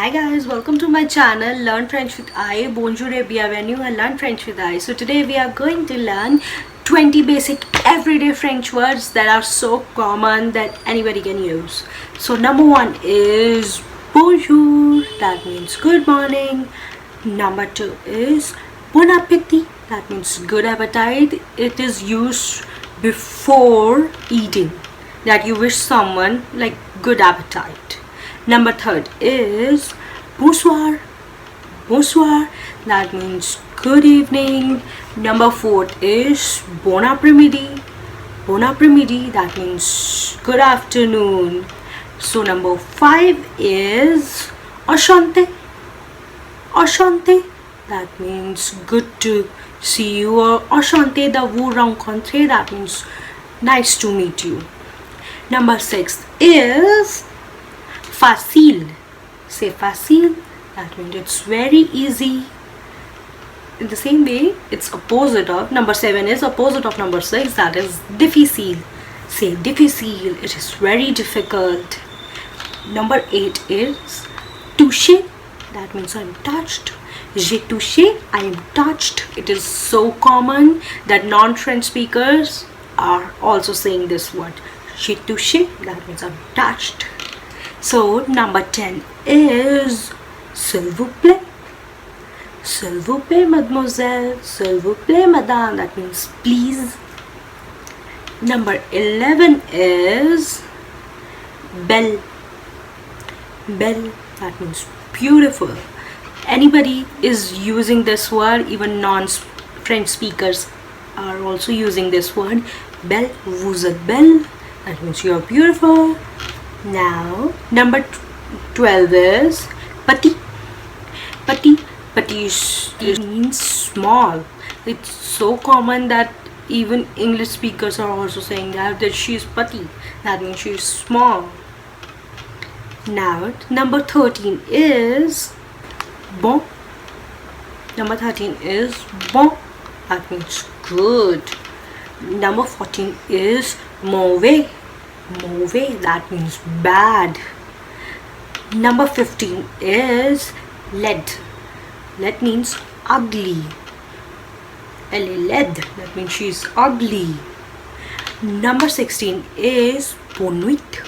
Hi guys, welcome to my channel Learn French with I. Bonjour, Bienvenue and Learn French with I. So today we are going to learn 20 basic everyday French words that are so common that anybody can use. So number one is Bonjour, that means good morning. Number two is Bon appétit, that means good appetite. It is used before eating, that you wish someone like good appetite. Number third is bonsoir. Bonsoir, that means good evening. Number fourth is bon après-midi. Bon après-midi, that means good afternoon. So number five is enchanté. Enchanté, that means good to see you. Or enchanté de vous rencontrer, that means nice to meet you. Number six is facile. Say facile, that means it's very easy. In the same way, it's opposite of number 7 is opposite of number 6, that is difficile. Say difficile, it is very difficult. Number 8 is touché, that means I'm touched. J'ai touché, I am touched. It is so common that non-French speakers are also saying this word. J'ai touché, that means I'm touched. So number 10 is s'il vous plaît. S'il vous plaît, mademoiselle. S'il vous plaît, madame. That means please. Number 11 is belle. Belle, that means beautiful. Anybody is using this word, even non-French speakers are also using this word. Belle, vous êtes belle. That means you are beautiful. Now number 12 is petit. Petit, it means small. It's so common that even English speakers are also saying that she is petit, that means she is small. Now number 13 is bon. Number 13 is bon, that means good. Number 14 is mauvais. Mauvais, that means bad. Number 15 is laid. Laid means ugly. Elle est laide, that means she is ugly. Number 16 is bonne nuit.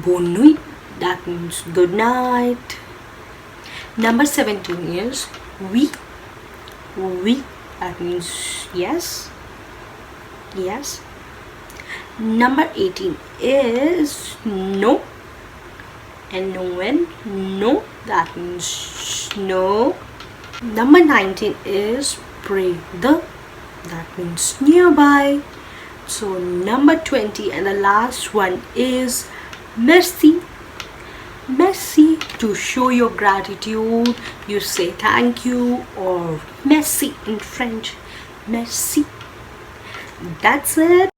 Bonne nuit, that means good night. Number 17 is oui. Oui, that means yes. Yes. Number 18 is no. N-O-N, no, that means no. Number 19 is près de, that means nearby. So number 20 and the last one is merci. Merci, to show your gratitude, you say thank you or merci in French. Merci. That's it.